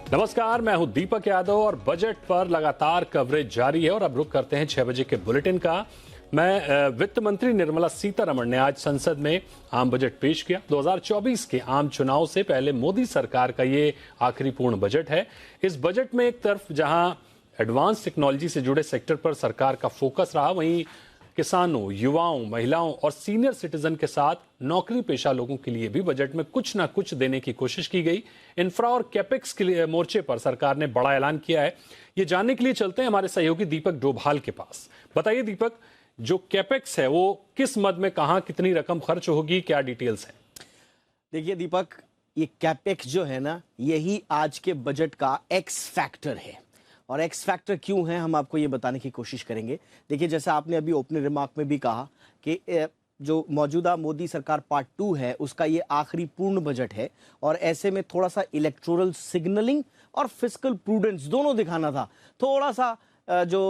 नमस्कार, मैं हूं दीपक यादव और बजट पर लगातार कवरेज जारी है और अब रुक करते हैं 6 बजे के बुलेटिन का। मैं वित्त मंत्री निर्मला सीतारमण ने आज संसद में आम बजट पेश किया। 2024 के आम चुनाव से पहले मोदी सरकार का ये आखिरी पूर्ण बजट है। इस बजट में एक तरफ जहां एडवांस टेक्नोलॉजी से जुड़े सेक्टर पर सरकार का फोकस रहा, वहीं किसानों, युवाओं, महिलाओं और सीनियर सिटीजन के साथ नौकरी पेशा लोगों के लिए भी बजट में कुछ ना कुछ देने की कोशिश की गई। इंफ्रा और कैपेक्स के लिए मोर्चे पर सरकार ने बड़ा ऐलान किया है। ये जानने के लिए चलते हैं हमारे सहयोगी दीपक डोभाल के पास। बताइए दीपक, जो कैपेक्स है वो किस मद में कहां कितनी रकम खर्च होगी, क्या डिटेल्स है? देखिए दीपक, ये कैपेक्स जो है ना, यही आज के बजट का एक्स फैक्टर है। और एक्स फैक्टर क्यों है, हम आपको ये बताने की कोशिश करेंगे। देखिए, जैसा आपने अभी ओपनिंग रिमार्क में भी कहा कि जो मौजूदा मोदी सरकार पार्ट 2 है, उसका ये आखिरी पूर्ण बजट है और ऐसे में थोड़ा सा इलेक्टोरल सिग्नलिंग और फिस्कल प्रूडेंस दोनों दिखाना था। थोड़ा सा जो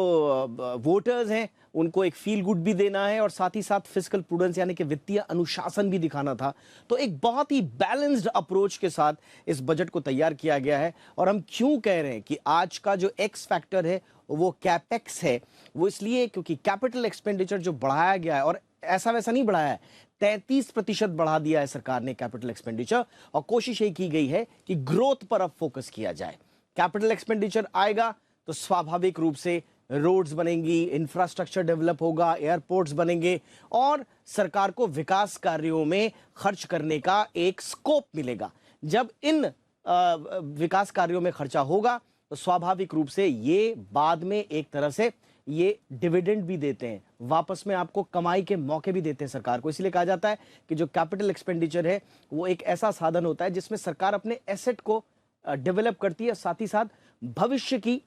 वोटर्स हैं उनको एक फील गुड भी देना है और साथ ही साथ फिस्कल प्रूडेंस यानी कि वित्तीय अनुशासन भी दिखाना था। तो एक बहुत ही बैलेंस्ड अप्रोच के साथ इस बजट को तैयार किया गया है। और हम क्यों कह रहे हैं कि आज का जो एक्स फैक्टर है वो कैपेक्स है, वो इसलिए क्योंकि कैपिटल एक्सपेंडिचर जो बढ़ाया गया है, और ऐसा वैसा नहीं बढ़ाया है, 33% बढ़ा दिया है सरकार ने कैपिटल एक्सपेंडिचर। और कोशिश ये की गई है कि ग्रोथ पर अब फोकस किया जाए। कैपिटल एक्सपेंडिचर आएगा तो स्वाभाविक रूप से रोड्स बनेंगी, इंफ्रास्ट्रक्चर डेवलप होगा, एयरपोर्ट्स बनेंगे और सरकार को विकास कार्यों में खर्च करने का एक स्कोप मिलेगा। जब इन विकास कार्यों में खर्चा होगा तो स्वाभाविक रूप से ये बाद में एक तरह से ये डिविडेंड भी देते हैं, वापस में आपको कमाई के मौके भी देते हैं सरकार को। इसलिए कहा जाता है कि जो कैपिटल एक्सपेंडिचर है वो एक ऐसा साधन होता है जिसमें सरकार अपने एसेट को डेवलप करती है, साथ ही साथ भविष्य की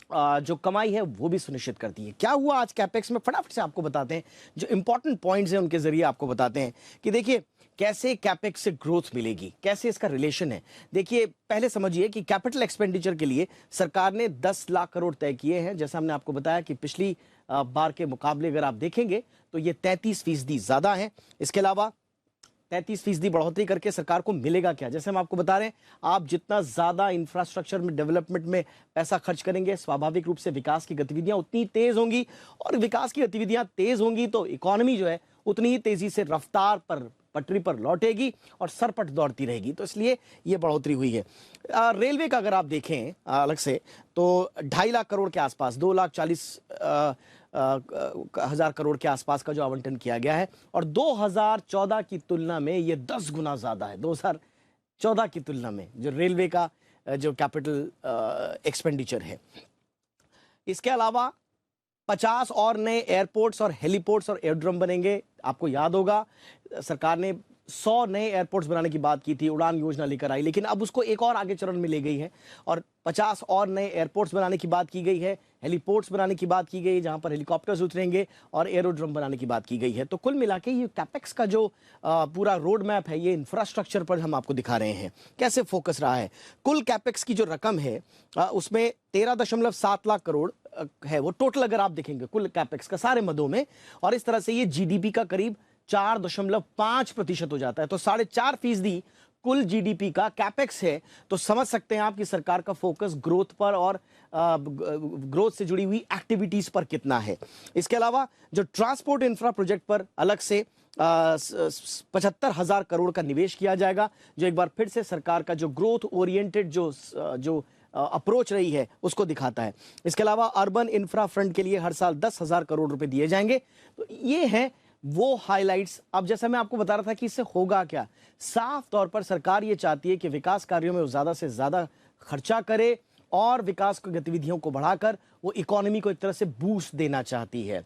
जो कमाई है वो भी सुनिश्चित करती है। क्या हुआ आज कैपेक्स में, फटाफट से आपको बताते हैं। जो इंपॉर्टेंट पॉइंट्स हैं उनके जरिए आपको बताते हैं कि देखिए कैसे कैपेक्स से ग्रोथ मिलेगी, कैसे इसका रिलेशन है। देखिए, पहले समझिए कि कैपिटल एक्सपेंडिचर के लिए सरकार ने 10 लाख करोड़ तय किए हैं। जैसा हमने आपको बताया कि पिछली बार के मुकाबले अगर आप देखेंगे तो ये 33% ज्यादा है। इसके अलावा 33% बढ़ोतरी करके सरकार को मिलेगा क्या? जैसे हम आपको बता रहे हैं, आप जितना ज्यादा इंफ्रास्ट्रक्चर में डेवलपमेंट में पैसा खर्च करेंगे, स्वाभाविक रूप से विकास की गतिविधियां उतनी तेज होंगी और विकास की गतिविधियां तेज होंगी तो इकोनॉमी जो है उतनी ही तेजी से रफ्तार पर, पटरी पर लौटेगी और सरपट दौड़ती रहेगी। तो इसलिए ये बढ़ोतरी हुई है। रेलवे का अगर आप देखें अलग से तो 2.5 लाख करोड़ के आसपास, 2,40,000 करोड़ के आसपास का जो आवंटन किया गया है और 2014 की तुलना में ये 10 गुना ज्यादा है। 2014 की तुलना में जो रेलवे का जो कैपिटल एक्सपेंडिचर है। इसके अलावा 50 और नए एयरपोर्ट्स और हेलीपोर्ट्स और एयरड्रम बनेंगे। आपको याद होगा सरकार ने 100 नए एयरपोर्ट्स बनाने की बात की थी, उड़ान योजना लेकर आई, लेकिन अब उसको एक और आगे चरण में ले गई है और 50 और नए एयरपोर्ट्स बनाने की बात की गई है, हेलीपोर्ट्स बनाने की बात की गई है जहां पर हेलीकॉप्टर्स उतरेंगे और एरोड्रम बनाने की बात की गई है। तो कुल मिला के ये कैपेक्स का जो पूरा रोड मैप है, ये इंफ्रास्ट्रक्चर पर हम आपको दिखा रहे हैं कैसे फोकस रहा है। कुल कैपेक्स की जो रकम है उसमें 13.7 लाख करोड़ है, वो टोटल अगर आप देखेंगे कुल कैपेक्स का सारे मदों में, और इस तरह से ये जीडीपी का करीब 4.5% हो जाता है। तो 4.5% कुल जीडीपी का कैपेक्स है। तो समझ सकते हैं आप कि सरकार का फोकस ग्रोथ पर और ग्रोथ से जुड़ी हुई एक्टिविटीज पर कितना है। इसके अलावा जो ट्रांसपोर्ट इंफ्रा प्रोजेक्ट पर अलग से 75,000 करोड़ का निवेश किया जाएगा, जो एक बार फिर से सरकार का जो ग्रोथ ओरिएंटेड जो अप्रोच रही है उसको दिखाता है। इसके अलावा अर्बन इंफ्रा फ्रंट के लिए हर साल 10,000 करोड़ रुपए दिए जाएंगे। तो ये है वो हाइलाइट्स। अब जैसा मैं आपको बता रहा था कि इससे होगा क्या, साफ तौर पर सरकार ये चाहती है कि विकास कार्यों में वो ज्यादा से ज्यादा खर्चा करे और विकास की गतिविधियों को बढ़ाकर वो इकोनॉमी को एक तरह से बूस्ट देना चाहती है।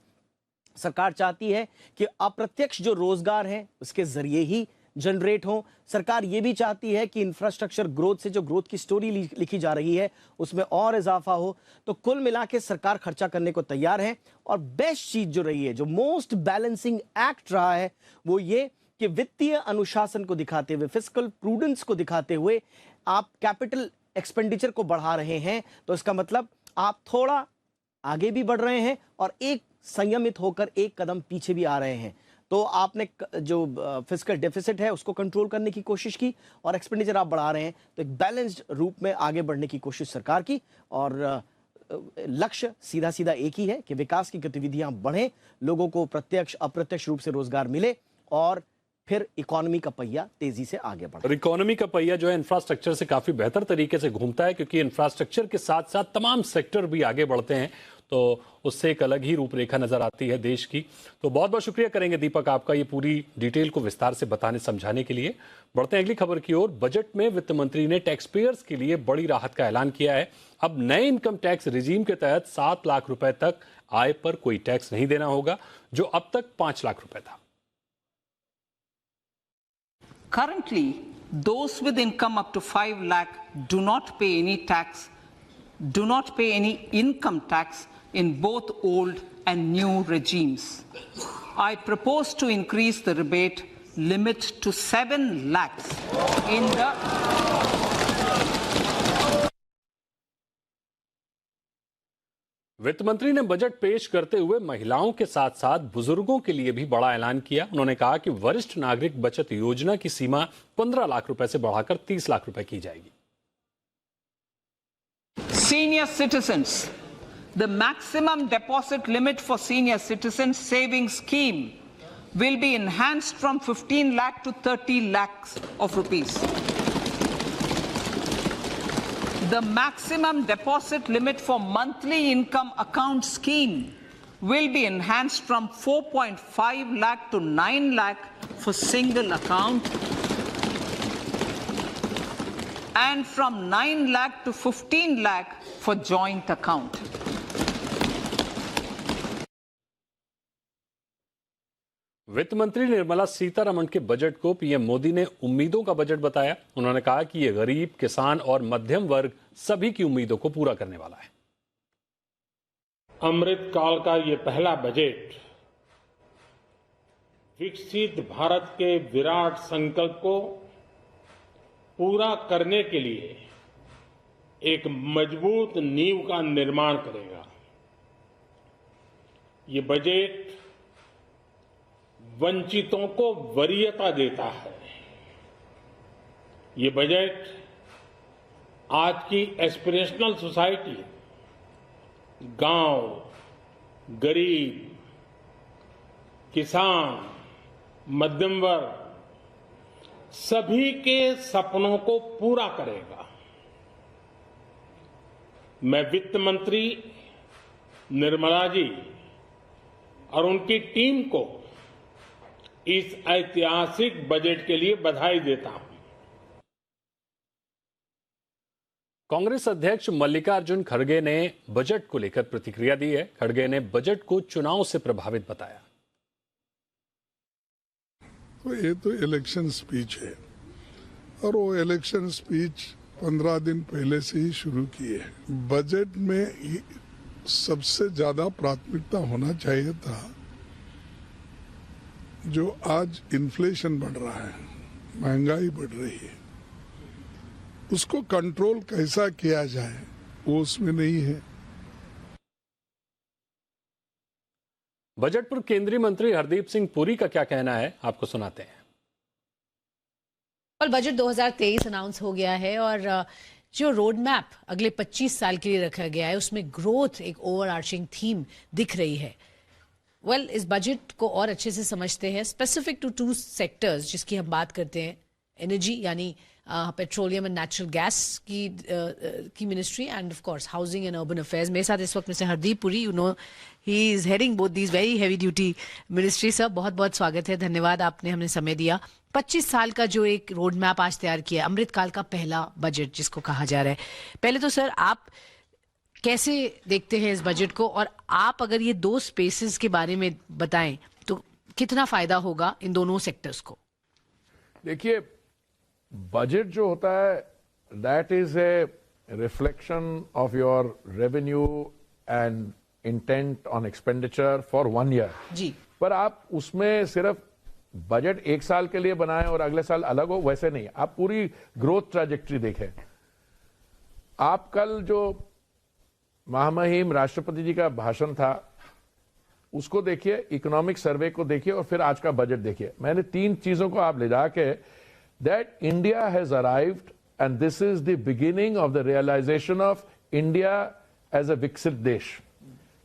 सरकार चाहती है कि अप्रत्यक्ष जो रोजगार है उसके जरिए ही जनरेट हो। सरकार ये भी चाहती है कि इंफ्रास्ट्रक्चर ग्रोथ से जो ग्रोथ की स्टोरी लिखी जा रही है उसमें और इजाफा हो। तो कुल मिला के सरकार खर्चा करने को तैयार है। और बेस्ट चीज जो रही है, जो मोस्ट बैलेंसिंग एक्ट रहा है, वो ये कि वित्तीय अनुशासन को दिखाते हुए, फिस्कल प्रूडेंस को दिखाते हुए आप कैपिटल एक्सपेंडिचर को बढ़ा रहे हैं। तो इसका मतलब आप थोड़ा आगे भी बढ़ रहे हैं और एक संयमित होकर एक कदम पीछे भी आ रहे हैं। तो आपने जो फिस्कल डेफिसिट है उसको कंट्रोल करने की कोशिश की और एक्सपेंडिचर आप बढ़ा रहे हैं, तो एक बैलेंस्ड रूप में आगे बढ़ने की कोशिश सरकार की। और लक्ष्य सीधा सीधा एक ही है कि विकास की गतिविधियां बढ़ें, लोगों को प्रत्यक्ष अप्रत्यक्ष रूप से रोजगार मिले और फिर इकोनॉमी का पहिया तेजी से आगे बढ़े। और इकोनॉमी का पहिया जो है इंफ्रास्ट्रक्चर से काफी बेहतर तरीके से घूमता है, क्योंकि इंफ्रास्ट्रक्चर के साथ साथ तमाम सेक्टर भी आगे बढ़ते हैं, तो उससे एक अलग ही रूपरेखा नजर आती है देश की। तो बहुत बहुत शुक्रिया करेंगे दीपक आपका ये पूरी डिटेल को विस्तार से बताने समझाने के लिए। बढ़ते हैं अगली खबर की ओर। बजट में वित्त मंत्री ने टैक्स पेयर्स के लिए बड़ी राहत का ऐलान किया है। अब नए इनकम टैक्स रिजीम के तहत 7 लाख रुपए तक आय पर कोई टैक्स नहीं देना होगा, जो अब तक 5 लाख रुपए था। Currently, those with income up to 5 lakh do not pay any income tax in both old and new regimes. I propose to increase the rebate limit to 7 lakhs in the वित्त मंत्री ने बजट पेश करते हुए महिलाओं के साथ साथ बुजुर्गों के लिए भी बड़ा ऐलान किया। उन्होंने कहा कि वरिष्ठ नागरिक बचत योजना की सीमा 15 लाख रुपए से बढ़ाकर 30 लाख रुपए की जाएगी। senior citizens. The maximum deposit limit for senior citizens savings scheme will be enhanced from 15 lakh to 30 lakhs of rupees. The maximum deposit limit for monthly income account scheme will be enhanced from 4.5 lakh to 9 lakh for single account and from 9 lakh to 15 lakh for joint account. वित्त मंत्री निर्मला सीतारमण के budget को PM Modi ने उम्मीदों का budget बताया। उन्होंने कहा कि यह गरीब, किसान और मध्यम वर्ग सभी की उम्मीदों को पूरा करने वाला है। अमृत काल का ये पहला बजट विकसित भारत के विराट संकल्प को पूरा करने के लिए एक मजबूत नींव का निर्माण करेगा। ये बजट वंचितों को वरीयता देता है। ये बजट आज की एस्पिरेशनल सोसाइटी, गांव, गरीब, किसान, मध्यम वर्ग सभी के सपनों को पूरा करेगा। मैं वित्त मंत्री निर्मला जी और उनकी टीम को इस ऐतिहासिक बजट के लिए बधाई देता हूं। कांग्रेस अध्यक्ष मल्लिकार्जुन खड़गे ने बजट को लेकर प्रतिक्रिया दी है। खड़गे ने बजट को चुनाव से प्रभावित बताया। तो ये तो इलेक्शन स्पीच है और वो इलेक्शन स्पीच 15 दिन पहले से ही शुरू की है। बजट में सबसे ज्यादा प्राथमिकता होना चाहिए था जो आज इन्फ्लेशन बढ़ रहा है, महंगाई बढ़ रही है, उसको कंट्रोल कैसा किया जाए वो उसमें नहीं है। बजट पर केंद्रीय मंत्री हरदीप सिंह पुरी का क्या कहना है, आपको सुनाते हैं। और बजट 2023 अनाउंस हो गया है और जो रोड मैप अगले 25 साल के लिए रखा गया है उसमें ग्रोथ एक ओवरआर्चिंग थीम दिख रही है। इस बजट को और अच्छे से समझते हैं। स्पेसिफिक टू 2 सेक्टर्स जिसकी हम बात करते हैं, एनर्जी यानी पेट्रोलियम एंड नेचुरल गैस की ministry end of course housing and urban affairs. मेरे साथ इस वक्त mister Hardeep Puri, you know he is heading both these very heavy duty ministry. Sir बहुत बहुत स्वागत है, धन्यवाद आपने हमें समय दिया। 25 साल का जो एक रोड मैप आज तैयार किया, अमृत काल का पहला बजट जिसको कहा जा रहा है। पहले तो सर आप कैसे देखते हैं इस बजट को, और आप अगर ये 2 स्पेसेस के बारे में बताएं तो कितना फायदा होगा इन दोनों सेक्टर्स को? देखिए, बजट जो होता है that is a reflection of your revenue and intent on expenditure for 1 year जी। पर आप उसमें सिर्फ बजट 1 साल के लिए बनाएं और अगले साल अलग हो, वैसे नहीं। आप पूरी ग्रोथ ट्रैजेक्टरी देखें। आप कल जो महामहिम राष्ट्रपति जी का भाषण था उसको देखिए, इकोनॉमिक सर्वे को देखिए और फिर आज का बजट देखिए। मैंने 3 चीजों को आप ले जाके, that India has arrived and this is the beginning of the realisation of India as a विकसित देश,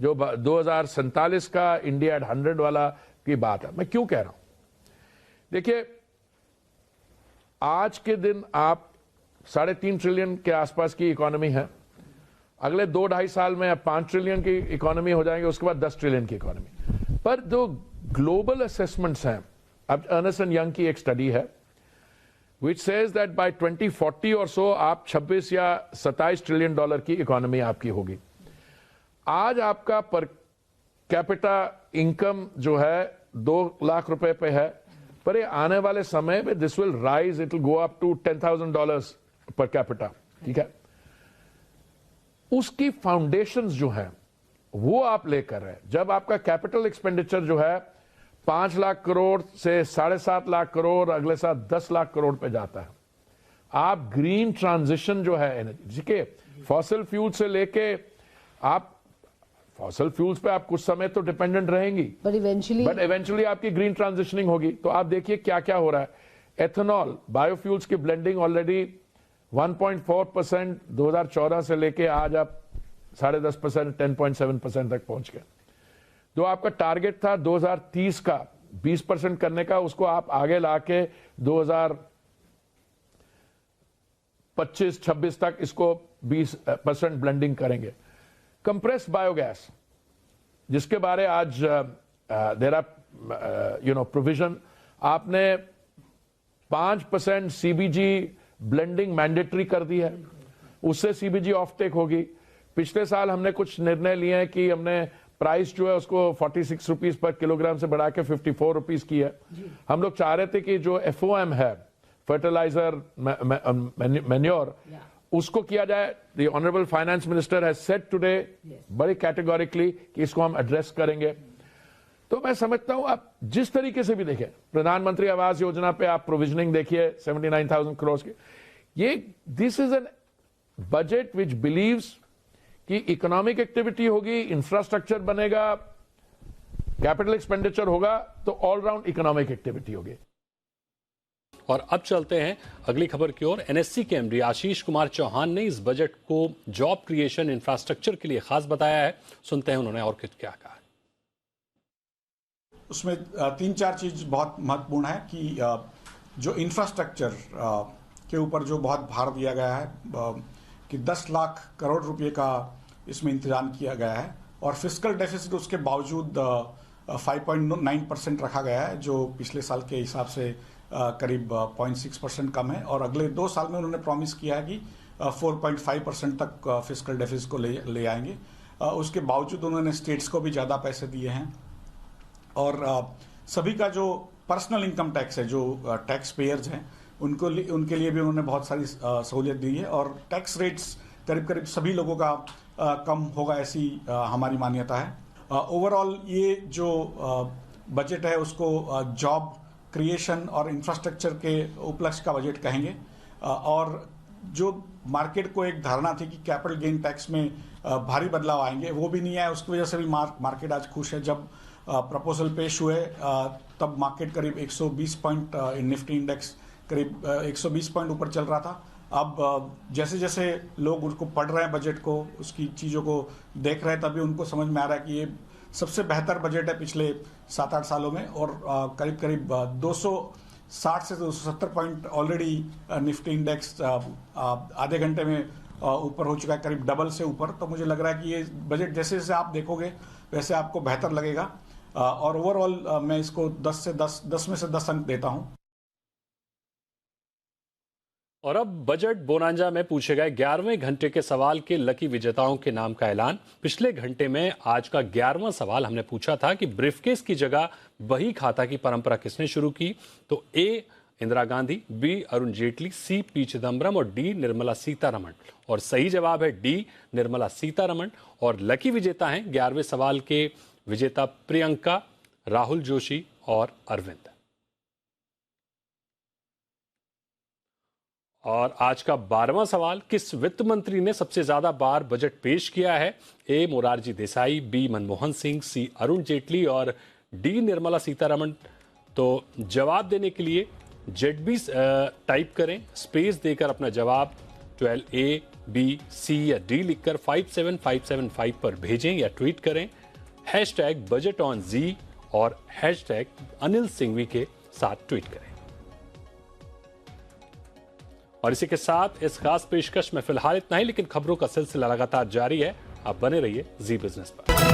जो 2047 का इंडिया एट 100 वाला की बात है। मैं क्यों कह रहा हूं? देखिए, आज के दिन आप 3.5 ट्रिलियन के आसपास की इकोनॉमी है, अगले 2-2.5 साल में 5 ट्रिलियन की इकोनॉमी हो जाएंगे, उसके बाद 10 ट्रिलियन की इकोनॉमी। पर जो ग्लोबल असेसमेंट्स हैं, अब अर्नेस्ट एंड यंग की एक स्टडी है which says that by 2040 और सो आप 26 या 27 ट्रिलियन डॉलर की इकोनॉमी आपकी होगी। आज आपका पर कैपिटा इनकम जो है 2 लाख रुपए पे है, पर ये आने वाले समय में this will rise, it will go up to $10,000 per capita. ठीक है, उसकी फाउंडेशंस जो है वो आप लेकर है। जब आपका कैपिटल एक्सपेंडिचर जो है 5 लाख करोड़ से 7.5 लाख करोड़, अगले साल 10 लाख करोड़ पे जाता है, आप ग्रीन ट्रांजिशन जो है एनर्जी के फॉसिल फ्यूल से लेके, आप फॉसिल फ्यूल्स पे आप कुछ समय तो डिपेंडेंट रहेंगी, बट इवेंचुअली आपकी ग्रीन ट्रांजिशनिंग होगी। तो आप देखिए क्या क्या हो रहा है। एथेनॉल, बायोफ्यूल्स की ब्लेंडिंग ऑलरेडी 1.4% 2014 से लेके आज आप 10.5% 10.7% तक पहुंच गए। जो आपका टारगेट था 2030 का 20% करने का, उसको आप आगे लाके 2025-26 तक इसको 20% ब्लेंडिंग करेंगे। कंप्रेस्ड बायोगैस, जिसके बारे आज देयर आर प्रोविजन, आपने 5% सीबीजी ब्लेंडिंग मैंडेटरी कर दी है, उससे सीबीजी ऑफटेक होगी। पिछले साल हमने कुछ निर्णय लिए हैं कि हमने प्राइस जो है उसको 46 रुपीस पर किलोग्राम से बढ़ा के 54 रुपीस की है। हम लोग चाह रहे थे कि जो एफओएम है, फर्टिलाइजर मैन्योर, उसको किया जाए। The honourable finance minister has said today बड़ी कैटेगोरिकली कि इसको हम एड्रेस करेंगे। तो मैं समझता हूं आप जिस तरीके से भी देखें, प्रधानमंत्री आवास योजना पे आप प्रोविजनिंग देखिए 79,000 करोड़ की, ये this is an budget which believes कि इकोनॉमिक एक्टिविटी होगी, इंफ्रास्ट्रक्चर बनेगा, कैपिटल एक्सपेंडिचर होगा, तो ऑलराउंड इकोनॉमिक एक्टिविटी होगी। और अब चलते हैं अगली खबर की ओर। एनएससी के एमडी आशीष कुमार चौहान ने इस बजट को जॉब क्रिएशन इंफ्रास्ट्रक्चर के लिए खास बताया है। सुनते हैं उन्होंने और क्या कहा। उसमें 3-4 चीज बहुत महत्वपूर्ण है कि जो इंफ्रास्ट्रक्चर के ऊपर जो बहुत भार दिया गया है कि 10 लाख करोड़ रुपए का इसमें इंतजाम किया गया है, और फिस्कल डेफिसिट उसके बावजूद 5.9% रखा गया है, जो पिछले साल के हिसाब से करीब 0.6% कम है। और अगले 2 साल में उन्होंने प्रॉमिस किया है कि 4.5% तक फिस्कल डेफिसिट को ले आएंगे। उसके बावजूद उन्होंने स्टेट्स को भी ज़्यादा पैसे दिए हैं, और सभी का जो पर्सनल इनकम टैक्स है, जो टैक्स पेयर्स हैं, उनके लिए भी उन्होंने बहुत सारी सहूलियत दी है, और टैक्स रेट्स करीब करीब सभी लोगों का कम होगा, ऐसी हमारी मान्यता है। ओवरऑल ये जो बजट है उसको जॉब क्रिएशन और इंफ्रास्ट्रक्चर के उपलक्ष्य का बजट कहेंगे। और जो मार्केट को एक धारणा थी कि कैपिटल गेन टैक्स में भारी बदलाव आएंगे, वो भी नहीं आया। उसकी वजह से भी मार्केट आज खुश है। जब प्रपोजल पेश हुए तब मार्केट करीब 120 पॉइंट, निफ्टी इंडेक्स करीब 120 पॉइंट ऊपर चल रहा था। अब जैसे जैसे लोग उसको पढ़ रहे हैं, बजट को, उसकी चीज़ों को देख रहे हैं, तभी उनको समझ में आ रहा है कि ये सबसे बेहतर बजट है पिछले 7-8 सालों में। और करीब करीब 260 से 270 पॉइंट ऑलरेडी निफ्टी इंडेक्स आधे घंटे में ऊपर हो चुका है, करीब डबल से ऊपर। तो मुझे लग रहा है कि ये बजट जैसे जैसे आप देखोगे वैसे आपको बेहतर लगेगा। और ओवरऑल मैं इसको 10 में से 10 अंक देता हूं। और अब बजट बोनांजा में पूछे गए 11वें घंटे के सवाल के लकी विजेताओं के नाम का ऐलान। पिछले घंटे में आज का 11वां सवाल हमने पूछा था कि ब्रीफकेस की जगह बही खाता की परंपरा किसने शुरू की। तो A Indira Gandhi, B Arun Jaitley, C P Chidambaram और डी निर्मला सीतारमण। और सही जवाब है डी निर्मला सीतारमण। और लकी विजेता हैं 11वें सवाल के विजेता प्रियंका, राहुल जोशी और अरविंद। और आज का 12वां सवाल, किस वित्त मंत्री ने सबसे ज्यादा बार बजट पेश किया है? ए मोरारजी देसाई, बी मनमोहन सिंह, सी अरुण जेटली और डी निर्मला सीतारमण। तो जवाब देने के लिए जेडबी टाइप करें, स्पेस देकर अपना जवाब 12A, B, C या D लिखकर 57575 पर भेजें या ट्वीट करें #BudgetOnZ और #अनिल सिंघवी के साथ ट्वीट करें। और इसी के साथ इस खास पेशकश में फिलहाल इतना ही, लेकिन खबरों का सिलसिला लगातार जारी है। आप बने रहिए जी बिजनेस पर।